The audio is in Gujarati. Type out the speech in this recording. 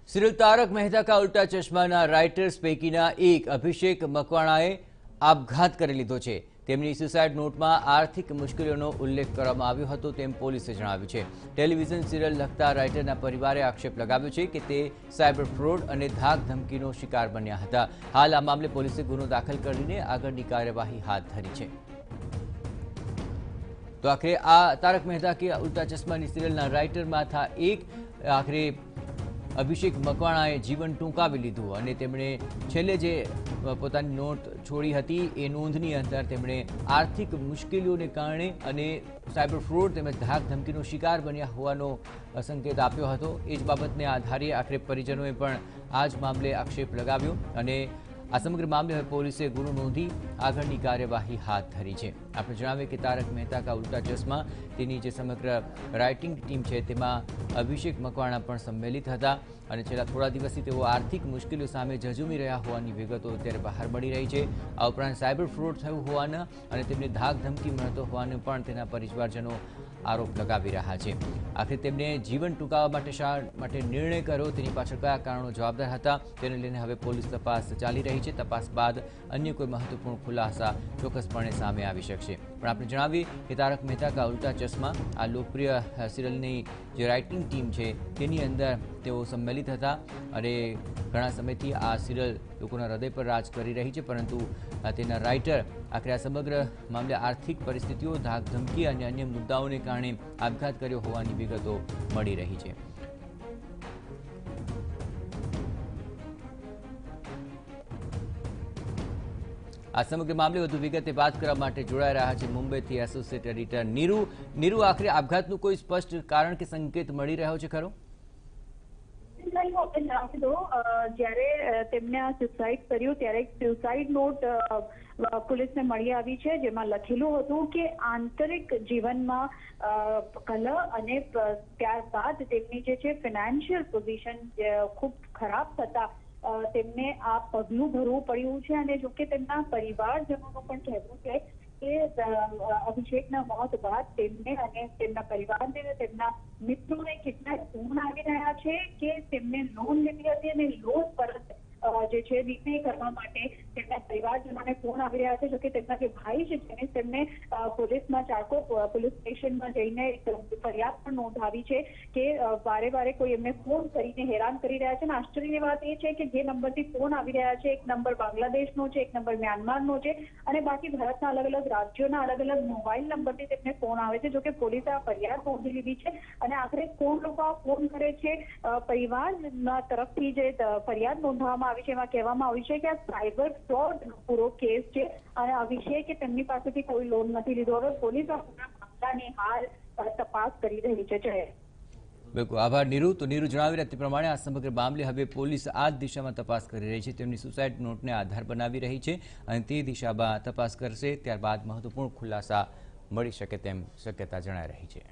सीरियल तारक मेहता का उल्टा चश्माના રાઇટર્સ પૈકીના એક અભિષેક મકવાણાએ આપઘાત કરી લીધો છે। તેમની સુસાઇડ નોટમાં આર્થિક મુશ્કેલીઓનો ઉલ્લેખ કરવામાં આવ્યો હતો તેમ પોલીસે જણાવ્યું છે। ટેલિવિઝન સિરિયલ લખતા રાઇટરના પરિવારે આક્ષેપ લગાવ્યો છે કે તે સાયબર ફ્રોડ અને ધાક ધમકીનો શિકાર બન્યા હતા। હાલ આ મામલે પોલીસે ગુનો દાખલ કરીને આગળની કાર્યવાહી હાથ ધરી છે। तो आखिर आ तारक मेहता के उल्टा चश्मानी सीरियलना राइटरमां था एक आखिर अभिषेक मकवाणाए जीवन टूंकावी लीधुं अने तेमणे छेल्ले जे पोतानी नोट छोड़ी हती ए नोंधनी अंदर तेमणे आर्थिक मुश्केलीओने कारणे अने साइबर फ्रॉड तेमज धाक धमकीनो शिकार बन्या होवानो संकेत आप्यो हतो। ए ज बाबतने आधारे आखिर परिजनोए पण आ ज मामले आक्षेप लगाव्यो अने आ समग्र मामले हवे पोलीसे गुनो नोंधी आगळनी कार्यवाही हाथ धरी है। आपणे जणावीए कि तारक मेहता का उल्टा चश्मा तेनी जे समग्र राइटिंग टीम है तेमां अभिषेक मकवाणा पण सम्मिलित हता अने छेल्ला थोड़ा दिवसथी तेओ आर्थिक मुश्केलीओ सामे झझूमी रह्या होवानी विगतो अत्यारे बहार मळी रही है। आ उपरांत साइबर फ्रॉड थयुं होवाना अने तेमने धाक धमकी मळतो होवानो पण तेना परिवारजनो आरोप लगावी रह्या छे। आखिर तेमने जीवन टूंकावा माटे शा माटे निर्णय कर्यो तेनी पाछळ कया कारणो जवाबदार हता तेने लईने हवे पोलीस तपास चाली रही है। तपास बाद अन्य कोई महत्वपूर्ण खुलासा चोक्कसपणे सामे आवी शकशे। पण आपणे जणावीए कि तारक मेहता का उल्टा चश्मा आ लोकप्रिय सीरियलनी जे राइटिंग टीम है तेनी अंदर तेओ सम्मिलित हता अने घणा समयथी आ सीरियल लोकोना हृदय पर राज करी रही है। परंतु तेना राइटर आखिर आ समग्र मामले आर्थिक परिस्थितिओ धाक धमकी अने अन्य मुद्दाओने कारणे आपघात कर्यो होवानी विगतो मળી रही है। आ समग्र मामले વધુ વિગતે વાત કરવા માટે જોડાઈ રહ્યા છે મુંબઈથી એસોસિએટ એડિટર નીરુ આખરે આપઘાતનું કોઈ સ્પષ્ટ કારણ કે સંકેત મળી રહ્યો છે ખરો? જ્યારે તેમને આ સુસાઇડ કર્યું ત્યારે એક સુસાઇડ નોટ પોલીસને મળી આવી છે જેમાં લખેલું હતું કે આંતરિક જીવનમાં કલહ અને ત્યારબાદ તેમની જે છે ફાઇનાન્શિયલ પોઝિશન ખૂબ ખરાબ થતા તેમને આ પગલું ભરવું પડ્યું છે। અને જોકે તેમના પરિવારજનોનું પણ કહેવું છે કે અભિષેકના મોત બાદ તેમને અને તેમના પરિવારને તેમના મિત્રોને કેટલાક ફોન આવી રહ્યા છે કે તેમને લોન લીધી હતી અને લોન પરત જે છે રીપે કરવા માટે તેમના પરિવારજનોને ફોન આવી રહ્યા છે। જોકે તેમના જે ભાઈ છે જેને તેમને પોલીસમાં ચારકો પોલીસ સ્ટેશનમાં જઈને ફરિયાદ પણ નોંધાવી છે કે વારે વારે કોઈ એમને ફોન કરીને હેરાન કરી રહ્યા છે। અને આશ્ચર્યની વાત એ છે કે જે નંબરથી ફોન આવી રહ્યા છે એક નંબર બાંગ્લાદેશનો છે, એક નંબર મ્યાનમારનો છે અને બાકી ભારતના અલગ અલગ રાજ્યોના અલગ અલગ મોબાઈલ નંબરથી તેમને ફોન આવે છે। જોકે પોલીસે આ ફરિયાદ નોંધી લીધી છે અને આખરે કોણ લોકો આ ફોન કરે છે પરિવારના તરફથી જે ફરિયાદ નોંધવામાં આવી છે એમાં કહેવામાં આવ્યું છે કે આ સાયબર ફ્રોડ પૂરો કેસ છે અને અભિષેકે તેમની પાસેથી કોઈ લોન નથી લીધો। હવે પોલીસ આ પૂરા મામલાની હાલ તપાસ કરી રહી છે। बिल्कुल आभार नीरू। तो नीरू जणावी રહ્યા તે પ્રમાણે આ સમગ્ર મામલે હવે પોલીસ આ જ દિશામાં તપાસ કરી રહી છે। તેમની સુસાઇડ નોટને આધાર બનાવી રહી છે અને તે દિશામાં તપાસ કરશે ત્યારબાદ મહત્વપૂર્ણ ખુલાસા મળી શકે તેમ શક્યતા જણાઈ રહી છે।